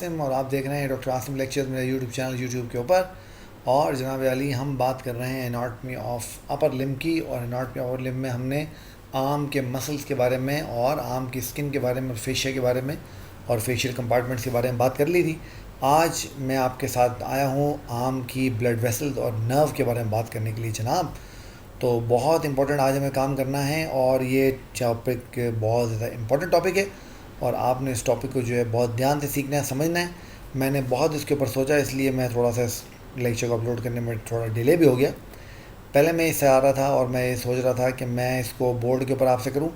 आसिम और आप देख रहे हैं डॉक्टर आसिम लेक्चर्स मेरा यूट्यूब चैनल यूट्यूब के ऊपर। और जनाब अली हम बात कर रहे हैं एनाटॉमी ऑफ अपर लिम्ब की। और एनाटॉमी ऑफ अपर लिम्ब में हमने आर्म के मसल्स के बारे में और आर्म की स्किन के बारे में और फेशिया के बारे में और फेशियल कंपार्टमेंट्स के बारे में बात कर ली थी। आज मैं आपके साथ आया हूँ आर्म की ब्लड वेसल्स और नर्व के बारे में बात करने के लिए जनाब। तो बहुत इंपॉर्टेंट आज हमें काम करना है और ये टॉपिक बहुत ज़्यादा इंपॉर्टेंट टॉपिक है और आपने इस टॉपिक को जो है बहुत ध्यान से सीखना है, समझना है। मैंने बहुत इसके ऊपर सोचा, इसलिए मैं थोड़ा सा इस लेक्चर को अपलोड करने में थोड़ा डिले भी हो गया। पहले मैं इससे आ रहा था और मैं ये सोच रहा था कि मैं इसको बोर्ड के ऊपर आपसे करूं,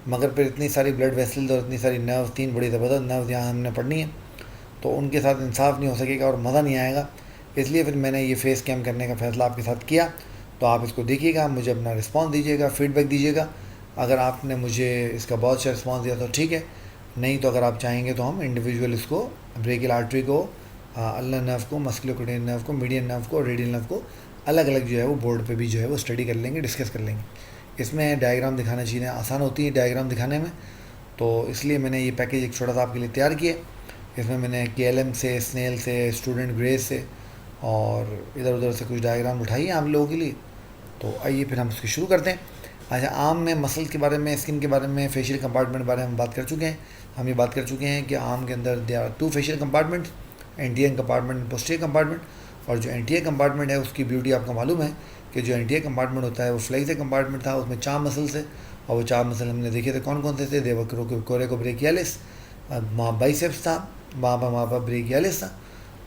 मगर फिर इतनी सारी ब्लड वेसल्स और इतनी सारी नर्व, तीन बड़ी ज़बरदस्त नर्व यहाँ हमने पढ़नी है, तो उनके साथ इंसाफ नहीं हो सकेगा और मज़ा नहीं आएगा। इसलिए फिर मैंने ये फेस कैम करने का फ़ैसला आपके साथ किया। तो आप इसको देखिएगा, मुझे अपना रिस्पॉन्स दीजिएगा, फीडबैक दीजिएगा। अगर आपने मुझे इसका बहुत अच्छा रिस्पॉन्स दिया तो ठीक है, नहीं तो अगर आप चाहेंगे तो हम इंडिविजुअल इसको ब्रेकियल आर्टरी को, अल्नर नर्व को, मस्कुलोक्यूटेनियन नर्व को, मीडियन नर्व को, रेडियल नर्व को अलग अलग जो है वो बोर्ड पे भी जो है वो स्टडी कर लेंगे, डिस्कस कर लेंगे। इसमें डायग्राम दिखाना चीज़ें आसान होती हैं डायग्राम दिखाने में, तो इसलिए मैंने ये पैकेज एक छोटा सा आपके लिए तैयार किया। इसमें मैंने KLM से, स्नेल से, स्टूडेंट ग्रेस से और इधर उधर से कुछ डायग्राम उठाई हैं आप लोगों के लिए। तो आइए फिर हम इसको शुरू करते हैं। अच्छा, आर्म में मसल के बारे में, स्किन के बारे में, फेशियल कंपार्टमेंट के बारे में हम बात कर चुके हैं। हम ये बात कर चुके हैं कि आर्म के अंदर they are 2 fascial compartment, anterior compartment, posterior compartment. और जो एंटीरियर कंपार्टमेंट है उसकी ब्यूटी आपको मालूम है कि जो एंटीरियर कंपार्टमेंट होता है वो फ्लेक्सर कंपार्टमेंट था, उसमें 4 मसल्स है। और वो 4 मसल हमने देखे थे कौन कौन से थे। देवक्रो कोरेकोब्रेकियालिस, वहाँ बाइसेप्स था, वहाँ पर ब्रेकियालिस था,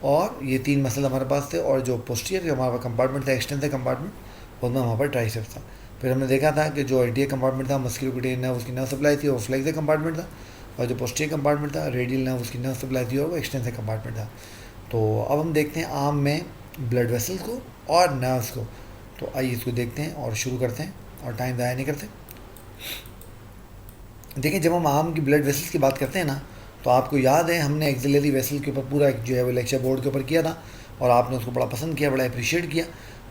और ये 3 मसल हमारे पास थे। और जो पोस्टीरियर हमारा कंपार्टमेंट था, एक्सटेंसर कंपार्टमेंट, उसमें वहाँ पर ट्राइसेप्स था। फिर हमने देखा था कि जो एंटीरियर कंपार्टमेंट था, मस्कुलोक्यूटेनियन नर्व, उसकी नर्व सप्लाई थी, वो फ्लेक्सर कंपार्टमेंट था। और जो पोस्टीरियर कंपार्टमेंट था, रेडियल नर्व, उसकी नर्व सप्लाई थी और वो एक्सटेंसर कंपार्टमेंट था। तो अब हम देखते हैं आर्म में ब्लड वेसल्स को और नर्व्स को। तो आइए इसको देखते हैं और शुरू करते हैं और टाइम ज़ाया नहीं करते। देखिए, जब हम आर्म की ब्लड वेसल्स की बात करते हैं ना, तो आपको याद है हमने एक्सिलरी वेसल के ऊपर पूरा जो है वो लेक्चर बोर्ड के ऊपर किया था और आपने उसको बड़ा पसंद किया, बड़ा अप्रिशिएट किया।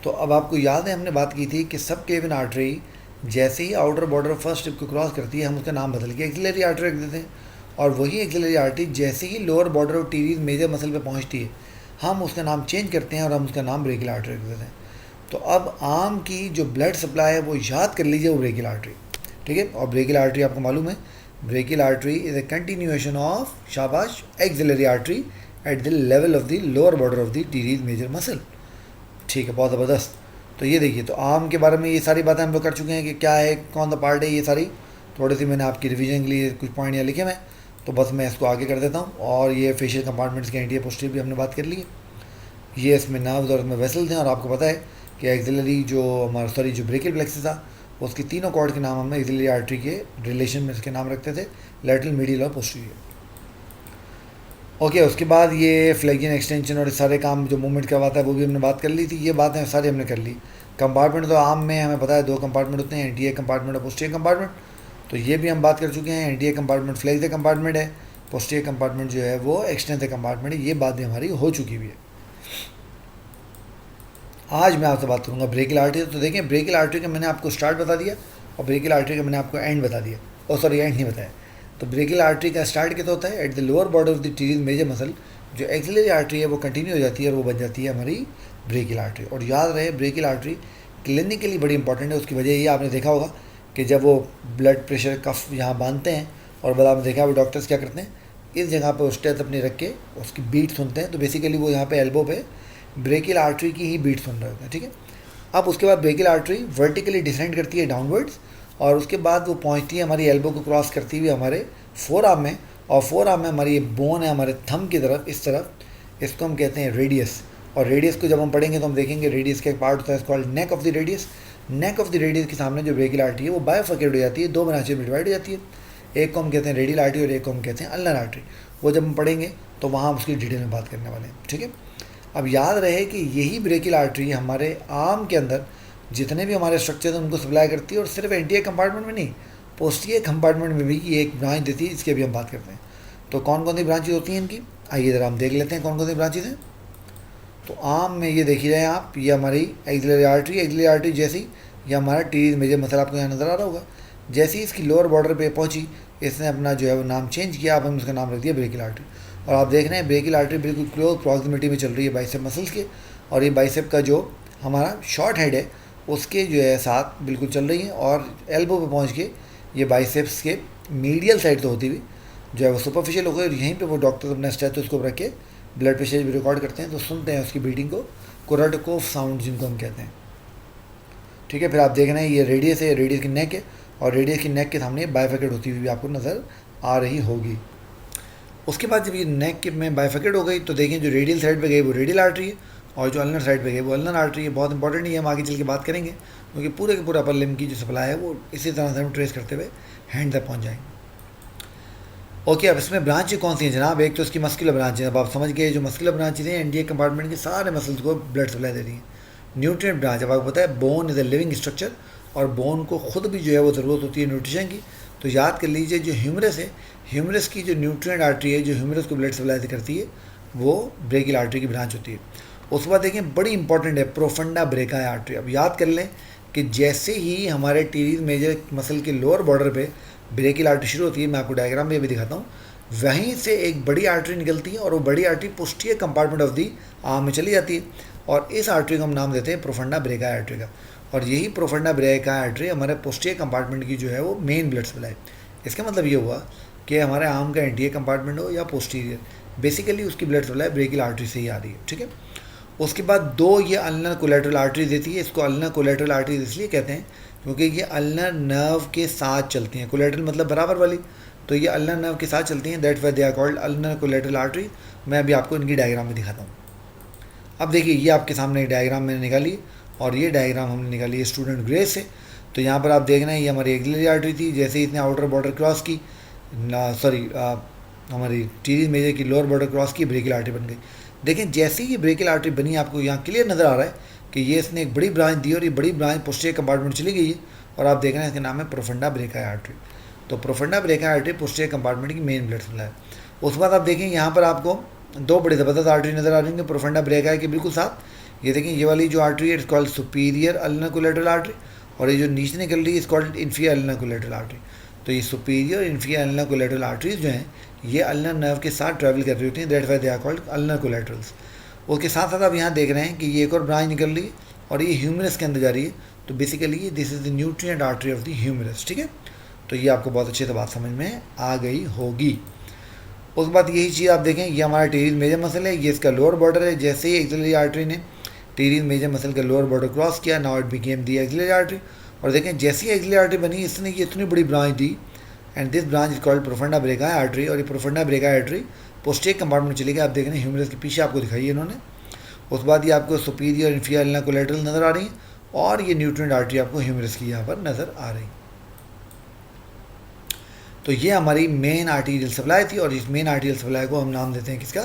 तो अब आपको याद है हमने बात की थी कि सब क्लेविन आर्टरी जैसे ही आउटर बॉर्डर फर्स्ट स्ट्रिप को क्रॉस करती है, हम उसका नाम बदल के एक्सिलरी आर्टरी रख देते हैं। और वही एक्सिलरी आर्टरी जैसे ही lower border of teres major muscle पे पहुंचती है, हम उसका नाम चेंज करते हैं और हम उसका नाम ब्रेकियल आर्टरी रख देते हैं। तो अब आर्म की जो ब्लड सप्लाई है वो याद कर लीजिए, वो ब्रेकियल आर्टरी, ठीक है। और ब्रेकियल आर्टरी आपको मालूम है, brachial artery is a continuation of शाबाश axillary artery at the level of the lower border of the teres major muscle, ठीक है। बहुत ज़बरदस्त। तो ये देखिए, तो आर्म के बारे में ये सारी बातें हम लोग कर चुके हैं कि क्या है, कौन सा पार्ट है, ये सारी थोड़ी सी मैंने आपकी रिवीजन के लिए कुछ पॉइंट यहाँ लिखे हैं, तो बस मैं इसको आगे कर देता हूँ। और ये फेशियल कंपार्टमेंट्स के एंटीरियर पोस्टीरियर भी हमने बात कर ली है। ये इसमें नर्व्स और इसमें वेसल्स हैं। और आपको पता है कि एक्सिलरी जो हमारा जो ब्रेकियल प्लेक्सस था, उसकी तीनों कॉर्ड के नाम हमने एक्सिलरी आर्टरी के रिलेशन में इसके नाम रखते थे, लैटरल, मीडियल और पोस्टीरियर। ओके, उसके बाद ये फ्लेक्शन, एक्सटेंशन और सारे काम जो मूवमेंट करवाता है वो भी हमने बात कर ली थी। ये बातें सारी हमने कर ली। कंपार्टमेंट तो आर्म में हमें पता है 2 कंपार्टमेंट होते हैं, एंटीरियर कंपार्टमेंट और पोस्टीरियर कंपार्टमेंट। तो ये भी हम बात कर चुके हैं। एंटीरियर कंपार्टमेंट फ्लेक्सर कंपार्टमेंट है, पोस्टीरियर कंपार्टमेंट जो है वो एक्सटेंसर कंपार्टमेंट है। ये बात भी हमारी हो चुकी हुई है। आज मैं आपसे बात करूँगा ब्रेकियल आर्टरी। तो देखें, ब्रेकियल आर्टरी का मैंने आपको स्टार्ट बता दिया और ब्रेकियल आर्टरी का मैंने आपको एंड बता दिया। सॉरी, एंड नहीं बताया। तो ब्रेकियल आर्टरी का स्टार्ट कैसे होता है, at the lower border of the teres major muscle जो एक्सिलरी आर्टरी है वो कंटिन्यू हो जाती है और वो बन जाती है हमारी ब्रेकियल आर्टरी। और याद रहे, ब्रेकियल आर्टरी क्लिनिकली बड़ी इंपॉर्टेंट है। उसकी वजह ये आपने देखा होगा कि जब वो ब्लड प्रेशर कफ यहाँ बांधते हैं और बाद आपने देखा वो डॉक्टर्स क्या करते हैं, इस जगह पर स्टेथ अपनी रख के उसकी बीट सुनते हैं। तो बेसिकली वो यहाँ पे एल्बो पे ब्रेकियल आर्टरी की ही बीट सुन रहे होते हैं, ठीक है। अब उसके बाद ब्रेकियल आर्टरी वर्टिकली डिसेंड करती है डाउनवर्ड्स और उसके बाद वो पहुँचती है हमारी एल्बो को क्रॉस करती हुई हमारे फोर आर्म में। और फोर आर्म में हमारी ये बोन है हमारे थंब की तरफ, इस तरफ, इसको हम कहते हैं रेडियस। और रेडियस को जब हम पढ़ेंगे तो हम देखेंगे रेडियस का एक पार्ट होता है called neck of the radius. Neck of the radius के सामने जो ब्रेकियल आर्टरी है वो बायोफर्केट हो जाती है, 2 ब्रांचेज में डिवाइड हो जाती है। एक को हम कहते हैं रेडियल आर्टरी और एक को हम कहते हैं अल्नर आर्टरी। वो जब हम पढ़ेंगे तो वहाँ उसकी डिटेल में बात करने वाले हैं, ठीक है। अब याद रहे कि यही ब्रेकियल आर्टरी हमारे आर्म के अंदर जितने भी हमारे स्ट्रक्चर हैं उनको सप्लाई करती है। और सिर्फ एंटीरियर कंपार्टमेंट में नहीं, पोस्टीरियर कंपार्टमेंट में भी एक ब्रांच देती है, इसकी भी हम बात करते हैं। तो कौन कौन सी ब्रांचेज होती हैं इनकी, आइए ज़रा हम देख लेते हैं कौन कौन सी ब्रांचेज हैं। तो आर्म में ये देख ही रहे हैं आप, ये हमारी एक्सिलरी आर्टरी जैसी, ये हमारा टीरीज मेजर मसल आपको यहाँ नज़र आ रहा होगा। जैसे ही इसकी लोअर बॉर्डर पे पहुँची, इसने अपना जो है वो नाम चेंज किया, अब हम इसका नाम रख दिया ब्रेकियल आर्टरी। और आप देख रहे हैं ब्रेकियल आर्टरी बिल्कुल क्लोज प्रॉक्सिमिटी में चल रही है बाइसेप मसल्स के, और ये बाइसेप का जो हमारा शॉर्ट हेड है उसके जो है साथ बिल्कुल चल रही है, और एल्बो पे पहुंच के ये बाइसेप्स के मीडियल साइड से होती हुई जो है वो सुपरफिशियल हो गई, और यहीं पे वो डॉक्टर अपना स्टेथोस्कोप रख के ब्लड प्रेशर भी रिकॉर्ड करते हैं, तो सुनते हैं उसकी बीटिंग को, कोराटोकोफ साउंड जिनको हम कहते हैं। ठीक है, फिर आप देख रहे हैं ये रेडियस है, रेडियस की नेक है, और रेडियस की नेक के सामने बाइफेकेट होती हुई भी आपको नज़र आ रही होगी। उसके बाद जब ये नेक के में बाइफेकेट हो गई तो देखें जो रेडियल साइड पे गई वो रेडियल आर्टरी है, और जो अल्नर साइड पे गई वो अल्नर आर्टरी है। बहुत इंपॉर्टेंट है, हम आगे चल के बात करेंगे, क्योंकि पूरे के पूरे अपर लिम्ब की जो सप्लाई है वो इसी तरह से हम ट्रेस करते हुए हैंड तक पहुँच जाएंगे। ओके, अब इसमें ब्रांचें कौन सी हैं जनाब? एक तो इसकी मस्कुलर ब्रांच है, अब आप समझ गए जो मस्कुलर ब्रांचेज हैं एनडीए कंपार्टमेंट के सारे मसल्स को ब्लड सप्लाई दे रही है। न्यूट्रिएंट ब्रांच, अब आपको पता है bone is a living structure, और बोन को खुद भी जो है वो ज़रूरत होती है न्यूट्रिशन की, तो याद कर लीजिए जो ह्यूमरस है, ह्यूमरस की जो न्यूट्रिएंट आर्टरी है जो ह्यूमरस को ब्लड सप्लाई करती है वो ब्रेकियल आर्टरी की ब्रांच होती है। उसके बाद देखें बड़ी इंपॉर्टेंट है प्रोफंडा ब्रेकाई आर्टरी। अब याद कर लें कि जैसे ही हमारे टीरीज मेजर मसल के लोअर बॉर्डर पे ब्रेकियल आर्टरी शुरू होती है, मैं आपको डायग्राम में भी दिखाता हूँ, वहीं से एक बड़ी आर्टरी निकलती है, और वो बड़ी artery posterior compartment of the arm में चली जाती है, और इस आर्टरी को हम नाम देते हैं प्रोफंडा ब्रेकाई आर्टरी का। और यही प्रोफंडा ब्रेकाई आर्टरी हमारे पोस्टीरियर कंपार्टमेंट की जो है वो मेन ब्लड सप्लाई। इसका मतलब ये हुआ कि हमारे आर्म का एंटीरियर कंपार्टमेंट हो या पोस्टीरियर, बेसिकली उसकी ब्लड सप्लाई ब्रेकियल आर्टरी से ही आ रही है। ठीक है, उसके बाद दो ये अल्नर कोलेटरल आर्टरी देती है। इसको अल्नर कोलेटरल आर्टरी इसलिए कहते हैं क्योंकि ये अल्नर नर्व के साथ चलती हैं। कोलेटरल मतलब बराबर वाली, तो ये अल्नर नर्व के साथ चलती हैं, that why they are called ulnar collateral artery. मैं अभी आपको इनकी डायग्राम में दिखाता हूँ। अब देखिए ये आपके सामने एक डायग्राम मैंने निकाली, और ये डायग्राम हमने निकाली है स्टूडेंट ग्रेस से। तो यहाँ पर आप देख रहे हैं ये हमारी एक्सिलरी आर्टरी थी, जैसे ही इसने आउटर बॉर्डर क्रॉस की, हमारी टीरीज मेजर की लोअर बॉर्डर क्रॉस की, ब्रेकियल आर्टरी बन गई। देखें जैसे ही ये ब्रेकियल आर्टरी बनी आपको यहाँ क्लियर नज़र आ रहा है कि ये इसने एक बड़ी ब्रांच दी, और ये बड़ी ब्रांच पोस्टीरियर कंपार्टमेंट चली गई है, और आप देख रहे हैं इसका नाम है प्रोफंडा ब्रेकाई आर्टरी। तो profunda brachii artery posterior compartment की मेन ब्लड सप्लाई है। उसके बाद आप देखें यहाँ पर आपको दो बड़ी ज़बरदस्त आर्टरी नज़र आ रही है प्रोफंडा ब्रेकाई के बिल्कुल साथ। ये देखें ये वाली जो आर्टरी है it's called superior ulnar collateral artery, और ये जो नीचे निकल रही है it's called inferior ulnar collateral artery. तो ये superior inferior ulnar collateral arteries जो हैं ये अल्नर नर्व के साथ ट्रैवल कर रही होती हैं, that why they are called ulnar collaterals. उसके साथ साथ आप यहाँ देख रहे हैं कि ये एक और ब्रांच निकल रही है, और ये ह्यूमरस के अंदर जा रही है, तो basically this is the nutrient artery of the humerus. ठीक है, तो ये आपको बहुत अच्छे से बात समझ में आ गई होगी। उसके बाद यही चीज़ आप देखें, ये हमारा टीरीज मेजर मसल है, ये इसका लोअर बॉर्डर है। जैसे ही एक्सिलरी आर्टरी ने टीरीज मेजर मसल का लोअर बॉर्डर क्रॉस किया, now it became the axillary artery. और देखें जैसी एक्सिलरी आर्टरी बनी इसने ये इतनी बड़ी branch the, and this branch is called profunda brachii artery. और ये profunda brachii artery posterior compartment चली गई, आप देख रहे हैं ह्यूमरस के पीछे आपको दिखाई है इन्होंने। उसके बाद ये आपको सुपीरियर इंफीरियर अल्नर कोलेटरल नज़र आ रही है, और ये न्यूट्रिएंट आर्टरी आपको ह्यूमरस की यहाँ पर नज़र आ रही है। तो ये हमारी मेन आर्टीरियल सप्लाई थी, और इस मेन आर्टीरियल सप्लाई को हम नाम देते हैं किसका?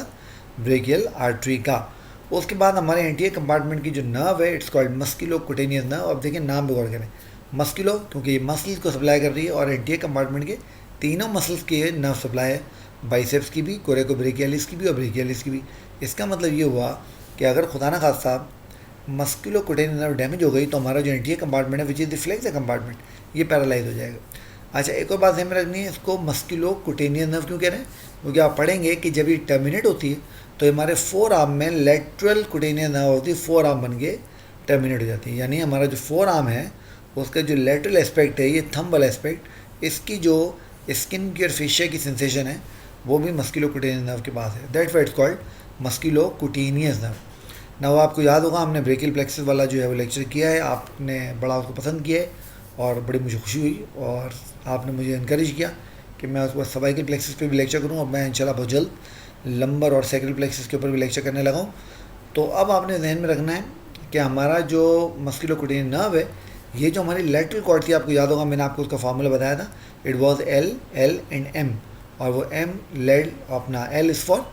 ब्रेकियल आर्टरी का। उसके बाद हमारे एंटीरियर कंपार्टमेंट की जो नर्व है इट्स कॉल्ड मस्कुलो कुटेनियस नर्व। अब देखिए नाम भी गौर करें, मस्कुलो क्योंकि ये मसल्स को सप्लाई कर रही है, और एंटीरियर कंपार्टमेंट के तीनों मसल्स की नर्व सप्लाई है, बाइसेप्स की भी, कोरेकोब्रेकियालिस की भी, और ब्रेकियालिस की भी। इसका मतलब ये हुआ कि अगर खुदा न खास्ता मस्कुलो कुटेनियस नर्व डैमेज हो गई तो हमारा जो एंटीरियर कंपार्टमेंट है which is the flexor compartment, ये पैरालाइज हो जाएगा। अच्छा, एक और बात ध्यान में रखनी है, इसको मस्कुलो कुटेनियस नर्व क्यों कह रहे हैं? क्योंकि आप पढ़ेंगे कि जब ये टर्मिनेट होती है तो हमारे फोर आर्म में लेटरल कुटेनियस नर्व होती है, फोर आर्म बन के टर्मिनेट हो जाती है। यानी हमारा जो फोर आर्म है उसका जो लेटरल एस्पेक्ट है, ये थंब वाला एस्पेक्ट, इसकी जो स्किन की और फेशिया की सेंसेशन है वो भी मस्कुलो कुटेनियस नर्व के पास है, that why it's called मस्कुलो cutaneous nerve. ना वो आपको याद होगा हमने ब्रेकियल प्लेक्सस वाला जो है वो लेक्चर किया है, आपने बड़ा उसको पसंद किया है, और बड़ी मुझे खुशी हुई, और आपने मुझे इनकरेज किया कि मैं उसके बाद सर्वाइकल प्लेक्सस पे भी लेक्चर करूँ। और मैं इंशाल्लाह बहुत जल्द लंबर और सैक्रल प्लेक्सस के ऊपर भी लेक्चर करने लगा हूँ। तो अब आपने ध्यान में रखना है कि हमारा जो मस्कुलो कुटेनियस नर्व है, ये जो हमारी लेटरल कॉर्ड थी, आपको याद होगा मैंने आपको उसका फार्मूला बताया था, it was L and M, और वो एम लेड अपना एल इज़ फॉर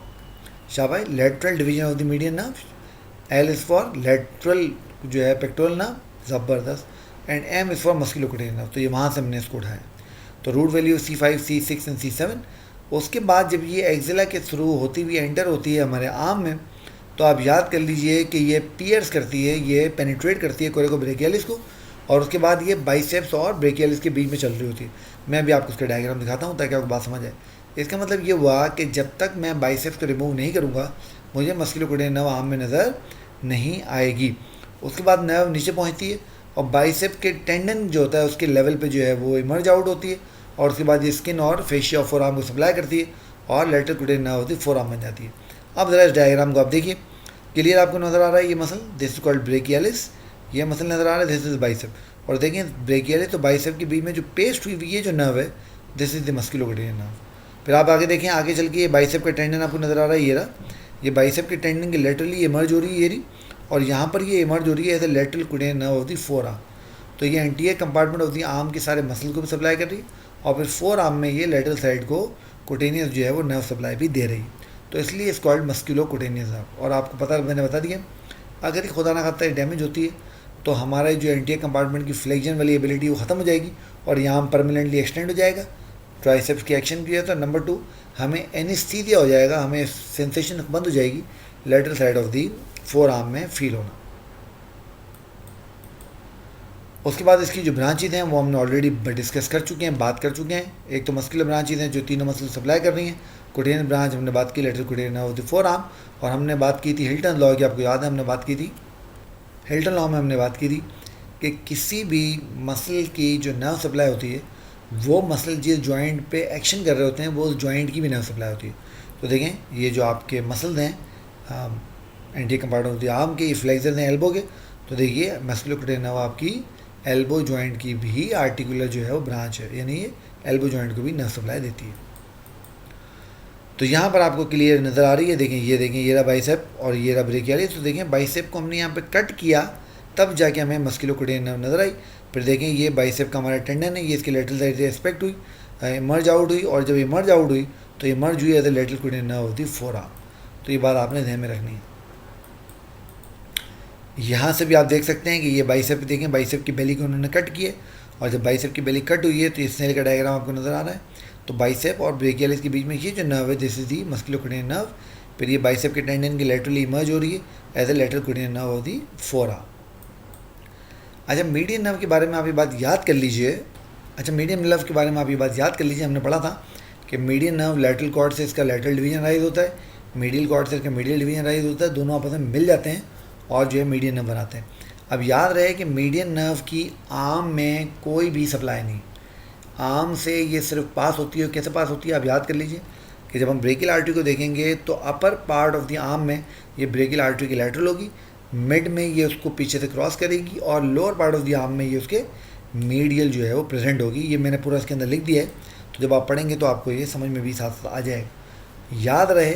शाबाश lateral division of the median nerve, L is for lateral जो है पेक्टोरल नर्व, ज़बरदस्त, and M is for musculocutaneous nerve. तो ये वहाँ से हमने इसको उठाया। तो root value C5, C6 and C7। उसके बाद जब ये एक्जिला के थ्रू होती हुई एंटर होती है हमारे आर्म में, तो आप याद कर लीजिए कि ये पियर्स करती है, ये पेनिट्रेट करती है कोरेकोब्रेकियालिस को, और उसके बाद ये बाइसेप्स और ब्रेकियालिस के बीच में चल रही होती है। मैं भी आपको उसका डायग्राम दिखाता हूँ ताकि आपको बात समझ आए। इसका मतलब ये हुआ कि जब तक मैं बाइसेप्स को रिमूव नहीं करूँगा मुझे मस्कुलोस्केलेटल नर्व आर्म में नज़र नहीं आएगी। उसके बाद नर्व नीचे पहुँचती है और बाइसेप के टेंडन जो होता है उसके लेवल पे जो है वो इमर्ज आउट होती है और उसके बाद ये स्किन और फेशिया ऑफ फोर आर्म को सप्लाई करती है और लेटरल क्यूटेनियस नर्व होती है फोर आर्म बन जाती है। अब ज़रा इस डायग्राम को आप देखिए, क्लियर आपको नज़र आ रहा है ये muscle, this is called brachialis, ये मसल नज़र आ रहा है, दिस इज बाइसेप। और देखें ब्रेकियालिस तो बाइसेप के बीच में जो पेस्ट हुई ये जो नर्व है this is the musculoskeletal nerve. फिर आप आगे देखें, आगे चल के ये बाइसेप का टेंडन आपको नज़र आ रहा है, ये रहा, ये बाइसेप के टेंडन की लेटरली इमर्ज हो रही है ये रही, और यहाँ पर ये इमर्ज हो रही है as a lateral cutaneous nerve of the forearm. तो ये anterior compartment of the arm के सारे मसल को भी सप्लाई कर रही है और फिर फोर आर्म में ये लेटरल साइड को क्यूटेनियस जो है वो नर्व सप्लाई भी दे रही है। तो इसलिए इस कॉल्ड मस्कुलोस्केलेटल नर्व। और आपको पता, मैंने बता दिया, अगर खुदा ना खाता डैमेज होती है तो हमारा जो एंटीरियर कंपार्टमेंट की फ्लेक्जन वाली एबिलिटी वो ख़त्म हो जाएगी और यहाँ परमानेंटली एक्सटेंड हो जाएगा ट्राइसेप्स की एक्शन की है। तो नंबर 2 हमें एनेस्थीसिया हो जाएगा, हमें सेंसेशन बंद हो जाएगी lateral side of the four arm में फील होना। उसके बाद इसकी जो ब्रांचेज हैं वो हमने ऑलरेडी डिस्कस कर चुके हैं, बात कर चुके हैं। एक तो मस्कुलर ब्रांचेज हैं जो तीनों मसल सप्लाई कर रही हैं, क्यूटेनियस ब्रांच हमने बात की lateral cutaneous nerve of the four arm, और हमने बात की थी हिल्टन लॉ की, आपको याद है हमने बात की थी हिल्टन लॉ में हमने बात की थी कि किसी भी मसल की जो नर्व सप्लाई होती है वो मसल जिस जॉइंट पे एक्शन कर रहे होते हैं वो उस जॉइंट की भी नर्व सप्लाई होती है। तो देखें ये जो आपके मसल्स हैं anterior compartment of the arm के, ये फ्लेक्सर हैं एल्बो के, तो देखिए मस्कुलोस्केलेटल नर्व आपकी एल्बो जॉइंट की भी आर्टिकुलर जो है वो ब्रांच है, यानी ये एल्बो जॉइंट को भी नर्व सप्लाई देती है। तो यहाँ पर आपको क्लियर नज़र आ रही है, देखें ये रहा बाइसेप और ये रहा ब्रेकियालिस। तो देखें बाइसेप को हमने यहाँ पे कट किया तब जाके हमें मस्कुलोस्केलेटल नर्व नज़र आई। फिर देखें ये बाइसेप का हमारा टेंडन है, ये इसके लेटरल साइड से एक्सपेक्ट हुई, इमर्ज आउट हुई, और जब इमर्ज आउट हुई तो इमर्ज हुई as a lateral cutaneous nerve होती फोर आर्म। तो ये बात आपने ध्यान में रखनी है। यहाँ से भी आप देख सकते हैं कि ये बाइसेप देखें, बाइसेप की बेली को उन्होंने कट किए और जब बाइसेप की बेली कट हुई है तो इस स्नेल का डायग्राम आपको नज़र आ रहा है। तो बाइसेप और ब्रेकियालिस के बीच में ये जो नर्व है this is the musculoskeletal nerve. फिर ये बाइसेप के टेंडन की लेटरली इमर्ज हो रही है as a lateral cutaneous nerve of the forearm. अच्छा, मीडियन नर्व के बारे में आप ये बात याद कर लीजिए। हमने पढ़ा था कि मीडियन नर्व लेटरल कॉर्ड से इसका लेटरल डिवीजन राइज होता है, मीडियल कॉर्ड से इसका मीडियल डिवीजन राइज होता है, दोनों आपस में मिल जाते हैं और जो है मीडियन नर्व बनाते हैं। अब याद रहे कि मीडियन नर्व की आर्म में कोई भी सप्लाई नहीं, आर्म से ये सिर्फ पास होती है। कैसे पास होती है आप याद कर लीजिए कि जब हम ब्रेकियल आर्टरी को देखेंगे तो upper part of the arm में ये ब्रेकियल आर्टरी की लेटरल होगी, मिड में ये उसको पीछे से क्रॉस करेगी और lower part of the arm में ये उसके मीडियल जो है वो प्रेजेंट होगी। ये मैंने पूरा इसके अंदर लिख दिया है, तो जब आप पढ़ेंगे तो आपको ये समझ में भी साथ साथ आ जाएगा। याद रहे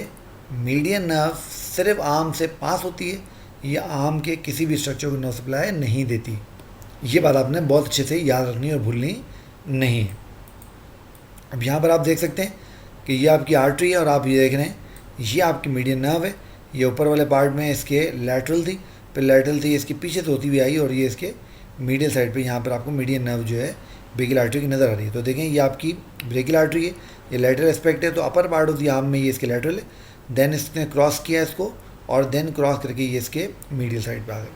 मीडियन नर्व सिर्फ आर्म से पास होती है, ये आर्म के किसी भी स्ट्रक्चर को नर्व सप्लाई नहीं देती। ये बात आपने बहुत अच्छे से याद रखनी और भूलनी नहीं है। अब यहाँ पर आप देख सकते हैं कि ये आपकी आर्टरी है और आप ये देख रहे हैं ये आपकी मीडियन नर्व है। ये ऊपर वाले पार्ट में इसके लैटरल थी, फिर लैटरल थी इसके पीछे से होती हुई आई और ये इसके मीडियल साइड पे यहाँ पर आपको मीडियन नर्व जो है ब्रेकियल आर्टरी की नज़र आ रही है। तो देखें ये आपकी ब्रेकियल आर्टरी है, ये लैटरल एस्पेक्ट है, तो upper part of the arm में ये इसके लैटरल है, देन इसने क्रॉस किया इसको और देन क्रॉस करके ये इसके मीडियल साइड पर आ गए।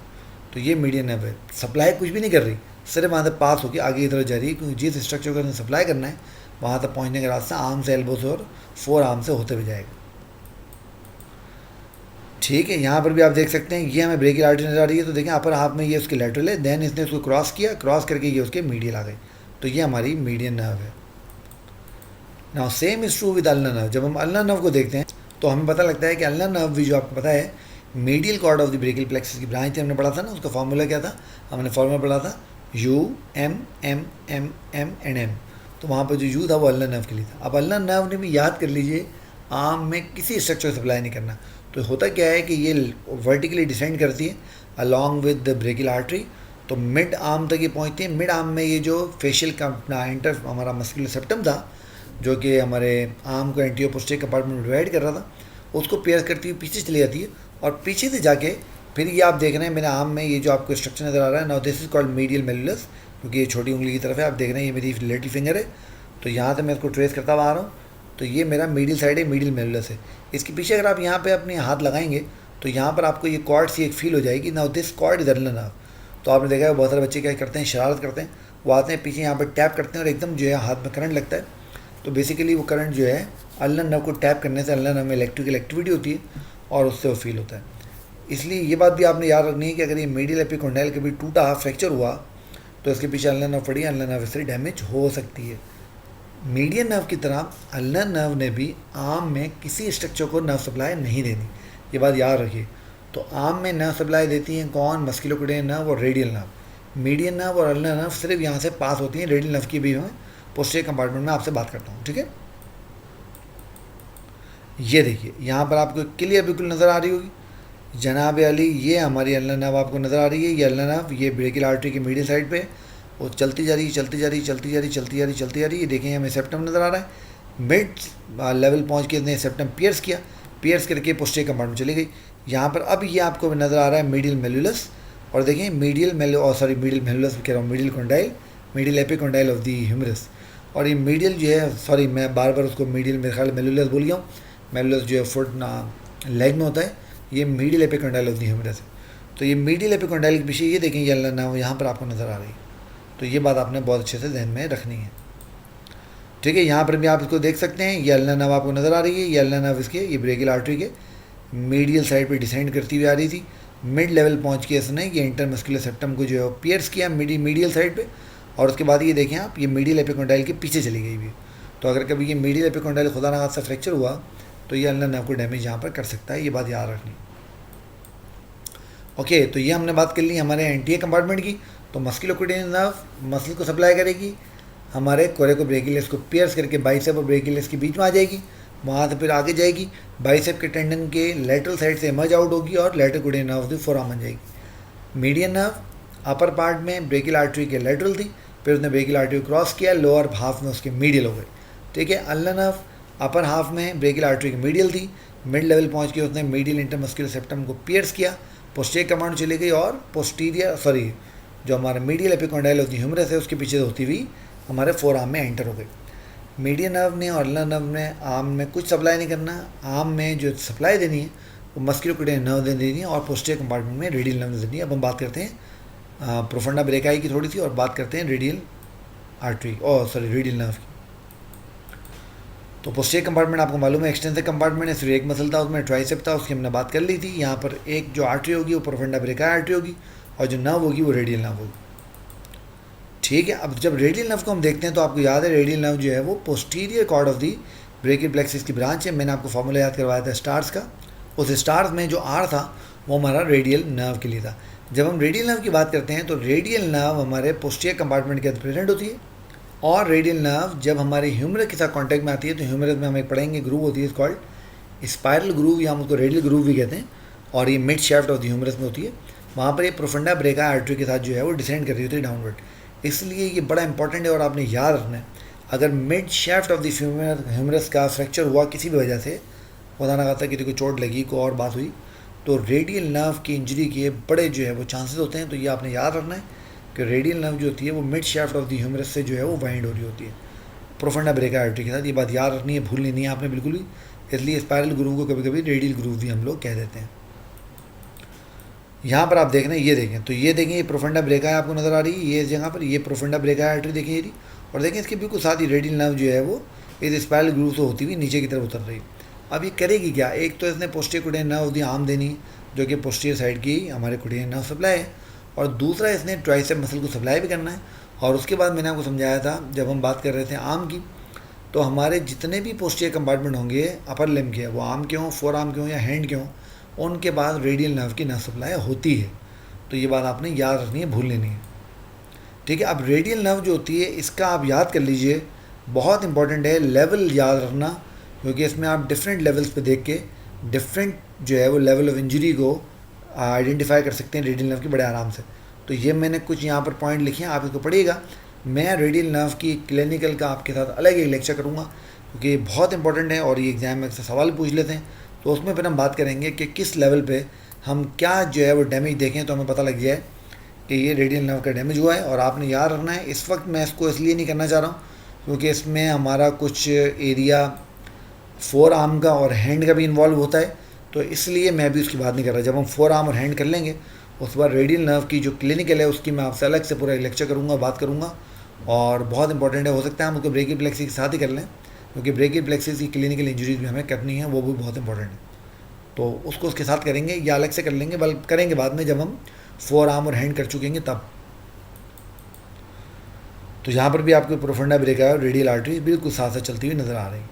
तो ये मीडियन नर्व है, सप्लाई कुछ भी नहीं कर रही, सिर्फ वहाँ से पास होकर आगे की तरफ जा रही है, क्योंकि जिस स्ट्रक्चर को सप्लाई करना है वहाँ तक पहुँचने का रास्ता आर्म से, एल्बो से और फोर आर्म से होते हुए जाएगा। ठीक है, यहाँ पर भी आप देख सकते हैं ये हमें ब्रेकियल आर्टरी नज़र आ रही है। तो देखें अपर हाफ में ये उसके लेटरल है, देन इसने उसको क्रॉस किया, क्रॉस करके ये उसके मीडियल आ गए। तो ये हमारी मीडियन नर्व है। Now same is true with ulnar nerve. जब हम अल्नर नर्व को देखते हैं तो हमें पता लगता है कि अल्नर नर्व भी जो आपको पता है medial cord of the brachial plexus की ब्रांच थी, हमने पढ़ा था ना, उसका फॉर्मूला क्या था, हमने फॉर्मूला पढ़ा था UM तो वहाँ पर जो यू था वो अल्नर नर्व के लिए था। अब अल्नर नर्व ने भी याद कर लीजिए आर्म में किसी स्ट्रक्चर सप्लाई नहीं करना। तो होता क्या है कि ये वर्टिकली डिसेंड करती है along with the brachial artery, तो मिड आर्म तक ये पहुँचती है। मिड आर्म में ये जो फेशियल का अपना इंटर हमारा मस्कुलर सेप्टम था जो कि हमारे आर्म को एंटीरियर पोस्टीरियर कंपार्टमेंट में डिवाइड कर रहा था, उसको पेयर करती हुई पीछे चली जाती है और पीछे से जाके फिर ये आप देख रहे हैं मेरे आर्म में ये जो आपको स्ट्रक्चर नज़र आ रहा है, now this is called medial malleolus, क्योंकि ये छोटी उंगली की तरफ है। आप देख रहे हैं ये मेरी लिटिल फिंगर है, तो यहाँ से मैं इसको ट्रेस करता हुआ आ रहा हूँ। तो ये मेरा मीडियल साइड है, मीडियल मेलुलस है। इसके पीछे अगर आप यहाँ पे अपने हाथ लगाएंगे तो यहाँ पर आपको ये कॉर्ड सी एक फील हो जाएगी, now this cord is ulnar nerve. तो आपने देखा है बहुत सारे बच्चे क्या करते हैं, शरारत करते हैं, वो आते हैं पीछे यहाँ पर टैप करते हैं और एकदम जो है हाथ में करंट लगता है। तो बेसिकली वो करंट जो है अल्नर नर्व को टैप करने से अल्नर नर्व में इलेक्ट्रिकल एक्टिविटी होती है और उससे वो फील होता है। इसलिए ये बात भी आपने याद रखनी है कि अगर ये मीडियल एपिकोंडाइल कभी टूटा, फ्रैक्चर हुआ, तो इसके पीछे अल्नर नर्व पड़ी, अल्नर नर्व से डैमेज हो सकती है। मीडियन नर्व की तरह अल्नर नर्व ने भी आर्म में किसी स्ट्रक्चर को नर्व सप्लाई नहीं देनी, ये बात याद रखिए। तो आर्म में नर्व सप्लाई देती हैं कौन? मस्कुलोक्यूटेनियन नर्व और रेडियल नर्व। मीडियन नर्व और अल्नर नर्व सिर्फ यहाँ से पास होती हैं। रेडियल नर्व की भी मैं पोस्टीरियर कंपार्टमेंट में आपसे बात करता हूँ, ठीक है। ये देखिए यहाँ पर आपको क्लियर बिल्कुल नज़र आ रही होगी जनाब अली, ये हमारी अल्नर नर्व आपको नज़र आ रही है। ये अल्नर नर्व ये ब्रेकियल आर्टरी की मीडियल साइड पे वो चलती जा रही है, चलती जा रही, चलती जा रही, चलती जा रही, चलती जा रही। ये देखें हमें सेप्टम नज़र आ रहा है। मिड लेवल पहुँच के इसने सेप्टम पियर्स किया, पियर्स करके पोस्टीरियर कंपार्टमेंट चली गई। यहाँ पर अब ये आपको नज़र आ रहा है मीडियल मेल्युलस, और देखें मीडियल मेल्युलस कह रहा हूँ, medial condyle, medial epicondyle of the humerus. और ये मीडियल जो है, सॉरी मैं बार बार उसको मीडियल मेरे ख्याल मेल्युलस बोल गया हूँ। मेल्युलस जो है फुट लेग में होता है, ये medial epicondyle of the humerus है। तो ये मीडियल एपिकोंडाइल के पीछे ये देखें ये अल्नर नर्व यहाँ पर आपको नज़र आ रही है। तो ये बात आपने बहुत अच्छे से ध्यान में रखनी है, ठीक है। यहाँ पर भी आप इसको देख सकते हैं, ये अल्नर नर्व आपको नज़र आ रही है। ये अल्नर नर्व इसके ये ब्रेकियल आर्टरी के मीडियल साइड पे डिसेंड करती हुई आ रही थी। मिड लेवल पहुँच के इसने ये इंटरमस्कुलर सेप्टम को जो है पियर्स किया मीडियल साइड पे, और उसके बाद ये देखें आप ये मीडियल एपिकोंडाइल के पीछे चली गई भी। तो अगर कभी ये मीडियल एपिकोंडाइल खुदा न खास्ता फ्रैक्चर हुआ तो ये अल्नर नर्व को डैमेज यहाँ पर कर सकता है, ये बात याद रखनी। ओके, तो ये हमने बात कर ली हमारे एंटीरियर कंपार्टमेंट की। तो मस्कुलोक्यूटेनियन नर्व मसल को सप्लाई करेगी, हमारे कोरेकोब्रेकियलिस को पियर्स करके बाइसेप और ब्रेकियलिस के बीच में आ जाएगी, वहाँ से फिर आगे जाएगी, बाइसेप के टेंडन के लेटरल साइड से इमर्ज आउट होगी और lateral cutaneous nerve of the forearm बन जाएगी। मीडियन नर्व अपर पार्ट में ब्रेकियल आर्टरी के लेटरल थी, फिर उसने ब्रेकियल आर्टरी क्रॉस किया, लोअर हाफ में उसके मीडियल हो गई, ठीक है। अल्नर नर्व अपर हाफ में ब्रेकियल आर्टरी की मीडियल थी, मिड लेवल पहुँच के उसने मीडियल इंटरमस्कुलर सेप्टम को पियर्स किया, पोस्टीरियर कमांड चली गई और जो हमारा medial epicondyle of the humerus है उसके पीछे होती हुई हमारे फोर आर्म में एंटर हो गई। मीडियन नर्व ने और अल्नर नर्व ने आर्म में कुछ सप्लाई नहीं करना, आर्म में जो सप्लाई देनी है वो मस्कुलोक्यूटेनियन नर्व देनी है और पोस्टीरियर कंपार्टमेंट में रेडियल नर्व देनी है। अब हम बात करते हैं प्रोफंडा ब्रेकाई की थोड़ी सी, और बात करते हैं रेडियल नर्व की। तो पोस्टीरियर कंपार्टमेंट आपको मालूम है एक्सटेंसिव कंपार्टमेंट है, सिर्फ एक मसल था उसमें, ट्राइसेप था, उसकी हमने बात कर ली थी। यहाँ पर एक जो आर्टरी होगी वो प्रोफंडा ब्रेकाई आर्टरी होगी और जो नर्व होगी वो रेडियल नर्व होगी, ठीक है। अब जब रेडियल नर्व को हम देखते हैं तो आपको याद है रेडियल नर्व जो है वो posterior cord of the brachial plexus की ब्रांच है। मैंने आपको फॉर्मूला याद करवाया था स्टार्स का, उस स्टार्स में जो आर था वो हमारा रेडियल नर्व के लिए था। जब हम रेडियल नर्व की बात करते हैं तो रेडियल नर्व हमारे पोस्टीरियर कंपार्टमेंट के अंदर प्रेजेंट होती है, और रेडियल नर्व जब हमारे ह्यूमरस के साथ कॉन्टैक्ट में आती है तो ह्यूमरस में हम एक पढ़ेंगे ग्रूव होती है कॉल्ड स्पायरल ग्रूव, या हम उसको रेडियल ग्रूव भी कहते हैं, और ये mid shaft of the humerus में होती है। वहाँ पर ये प्रोफंडा ब्रेकाई आर्टरी के साथ जो है वो डिसेंड कर रही होती है डाउनवर्ड, इसलिए ये बड़ा इंपॉर्टेंट है और आपने याद रखना है। अगर mid shaft of the humerus का फ्रैक्चर हुआ किसी भी वजह से, खुदा ना खास्ता किसी को चोट लगी, को और बात हुई, तो रेडियल नर्व की इंजरी के बड़े जो है वो चांसेस होते हैं। तो ये आपने याद रखना है कि रेडियल नर्व जो होती है वो mid shaft of the humerus से जो है वो वाइंड हो रही होती है प्रोफंडा ब्रेकाई आर्टरी के साथ। ये बात याद रखनी है, भूलनी नहीं है आपने बिल्कुल भी, इसलिए स्पायरल ग्रूव को कभी कभी रेडियल ग्रूव भी हम लोग कह देते हैं। यहाँ पर आप देख रहे हैं, ये देखें, तो ये देखें ये प्रोफंडा ब्रेकाई आपको नज़र आ रही है, ये जगह पर ये प्रोफंडा ब्रेकाई आर्टरी देखें ये, और देखें इसके बिल्कुल साथ ही रेडियल नर्व जो है वो इस स्पायरल ग्रूव से होती हुई नीचे की तरफ उतर रही है। अब ये करेगी क्या? एक तो इसने पोस्टीरियर क्यूटेनियन नर्व दी आर्म देनी जो कि पोस्टीरियर साइड की हमारे क्यूटेनियन नर्व सप्लाई है, और दूसरा इसने ट्राइसेप मसल को सप्लाई भी करना है। और उसके बाद मैंने आपको समझाया था जब हम बात कर रहे थे आर्म की, तो हमारे जितने भी पोस्टीरियर कंपार्टमेंट होंगे अपर लिम्ब के, वो आर्म के हों, फोर आर्म के हों या हैंड के हों, उनके बाद रेडियल नर्व की नर्व सप्लाई होती है। तो ये बात आपने याद रखनी है, भूलनी नहीं है, ठीक है। अब रेडियल नर्व जो होती है इसका आप याद कर लीजिए, बहुत इंपॉर्टेंट है लेवल याद रखना, क्योंकि इसमें आप डिफरेंट लेवल्स पे देख के डिफरेंट जो है वो लेवल ऑफ इंजरी को आइडेंटिफाई कर सकते हैं रेडियल नर्व की बड़े आराम से। तो ये मैंने कुछ यहाँ पर पॉइंट लिखे हैं, आप इसको पढ़िएगा। मैं रेडियल नर्व की क्लिनिकल का आपके साथ अलग एक लेक्चर करूँगा, क्योंकि ये बहुत इंपॉर्टेंट है और ये एग्जाम में अक्सर सवाल पूछ लेते हैं। तो उसमें फिर हम बात करेंगे कि किस लेवल पे हम क्या जो है वो डैमेज देखें तो हमें पता लग जाए कि ये रेडियल नर्व का डैमेज हुआ है। और आपने याद रखना है, इस वक्त मैं इसको इसलिए नहीं करना चाह रहा हूँ क्योंकि इसमें हमारा कुछ एरिया फोर आर्म का और हैंड का भी इन्वॉल्व होता है, तो इसलिए मैं भी उसकी बात नहीं कर रहा। जब हम फोर आर्म और हैंड कर लेंगे उस बार रेडियल नर्व की जो क्लिनिकल है उसकी मैं आपसे अलग से पूरा लेक्चर करूँगा, बात करूँगा, और बहुत इंपॉर्टेंट है। हो सकता है हम उसको ब्रेकियल प्लेक्सी के साथ ही कर लें, क्योंकि ब्रेकियल प्लेक्सिस की क्लिनिकल इंजरीज भी हमें करनी है, वो भी बहुत इंपॉर्टेंट है। तो उसको उसके साथ करेंगे या अलग से कर लेंगे, बल्कि करेंगे बाद में जब हम फोर आर्म और हैंड कर चुकेंगे तब। तो यहाँ पर भी आपको प्रोफंडा ब्रेका और रेडियल आर्टरी बिल्कुल साथ साथ चलती हुई नज़र आ रही है।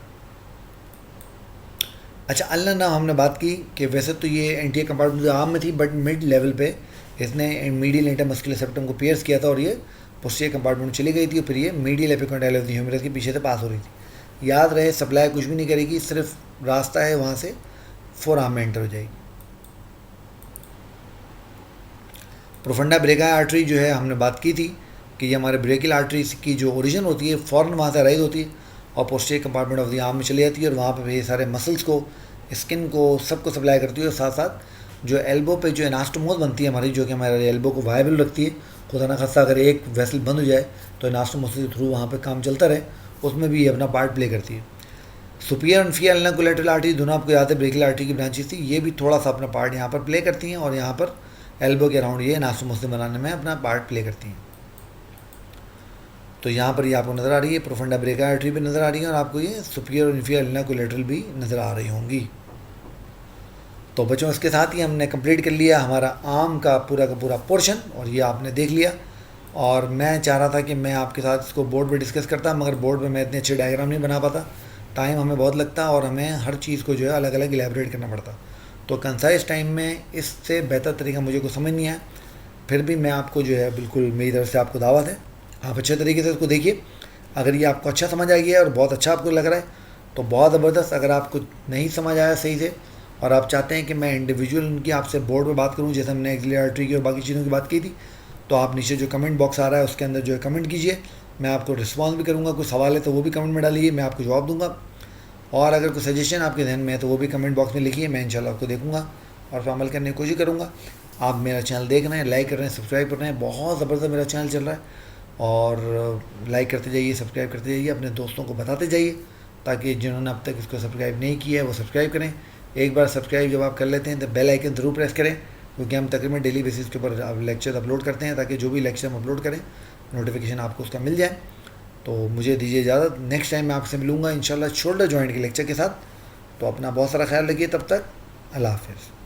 अच्छा, अल्लाह ना हमने बात की कि वैसे तो ये एंटीरियर कंपार्टमेंट आर्म में थी, बट मिड लेवल पे इसने मीडियल इंटरमस्कुलर सेप्टम को पियर्स किया था और ये पोस्टीरियर कंपार्टमेंट में चली गई थी और फिर ये medial epicondyle of the humerus के पीछे से पास हो रही थी। याद रहे, सप्लाई कुछ भी नहीं करेगी, सिर्फ रास्ता है वहाँ से फोर आर्म में एंटर हो जाएगी। प्रोफंडा ब्रेका आर्टरी जो है हमने बात की थी कि ये हमारे ब्रेकियल आर्टरी की जो ओरिजिन होती है फ़ौरन वहाँ से अराइज होती है और posterior compartment of the arm में चली जाती है और वहाँ पर ये सारे मसल्स को, स्किन को, सबको सप्लाई करती है। और साथ साथ जो एल्बो पे जो एनास्टोमोस बनती है हमारी, जो कि हमारे एल्बो को वायबल रखती है, खुदा ना खास्ता अगर एक वेसल बंद हो जाए तो एनास्टोमोस के थ्रू वहाँ पे काम चलता रहे, उसमें भी ये अपना पार्ट प्ले करती है। Superior inferior ulna collateral artery दोनों आपको याद है ब्रेकियल आर्टरी की ब्रांचेस थी, ये भी थोड़ा सा अपना पार्ट यहाँ पर प्ले करती हैं और यहाँ पर एल्बो के अराउंड ये एनास्टोमोस बनाने में अपना पार्ट प्ले करती हैं। तो यहाँ पर ये आपको नज़र आ रही है, प्रोफंडा ब्रेका आर्टरी भी नज़र आ रही है और आपको ये सुपीरियर और इन्फीरियर अल्ना कोलेटरल भी नज़र आ रही होंगी। तो बच्चों, इसके साथ ही हमने कंप्लीट कर लिया हमारा आर्म का पूरा पोर्शन और ये आपने देख लिया। और मैं चाह रहा था कि मैं आपके साथ इसको बोर्ड पे डिस्कस करता, मगर बोर्ड पे मैं इतने अच्छे डायग्राम नहीं बना पाता, टाइम हमें बहुत लगता और हमें हर चीज़ को जो है अलग अलग इलेबरेट करना पड़ता। तो कंसाइज टाइम में इससे बेहतर तरीका मुझे को समझ नहीं आया। फिर भी मैं आपको जो है बिल्कुल मेरी तरफ से आपको दावत है, आप अच्छे तरीके से इसको देखिए। अगर ये आपको अच्छा समझ आ गया और बहुत अच्छा आपको लग रहा है तो बहुत ज़बरदस्त। अगर आपको नहीं समझ आया सही से और आप चाहते हैं कि मैं इंडिविजुअल उनकी आपसे बोर्ड पे बात करूं, जैसे हमने एक्सिलरी आर्टरी की और बाकी चीज़ों की बात की थी, तो आप नीचे जो कमेंट बॉक्स आ रहा है उसके अंदर जो है कमेंट कीजिए, मैं आपको रिस्पॉन्स भी करूँगा। कुछ सवाल है तो वो भी कमेंट में डालिए, मैं आपको जवाब दूँगा। और अगर कोई सजेशन आपके ध्यान में है तो वो भी कमेंट बॉक्स में लिखिए, मैं इंशाल्लाह आपको देखूँगा और फिर अमल करने की कोशिश करूँगा। आप मेरा चैनल देख रहे हैं, लाइक कर रहे हैं, सब्सक्राइब कर रहे हैं, बहुत ज़बरदस्त मेरा चैनल चल रहा है। और लाइक करते जाइए, सब्सक्राइब करते जाइए, अपने दोस्तों को बताते जाइए ताकि जिन्होंने अब तक इसको सब्सक्राइब नहीं किया है वो सब्सक्राइब करें। एक बार सब्सक्राइब जब आप कर लेते हैं तो बेल आइकन ज़रूर प्रेस करें, क्योंकि हम तकरीबन डेली बेसिस के ऊपर लेक्चर अपलोड करते हैं ताकि जो भी लेक्चर हम अपलोड करें नोटिफिकेशन आपको उसका मिल जाए। तो मुझे दीजिए इजाज़त, नेक्स्ट टाइम मैं आपसे मिलूँगा इंशाल्लाह शोल्डर जॉइंट के लेक्चर के साथ। तो अपना बहुत सारा ख्याल रखिए, तब तक अल्लाह हाफ़िज़।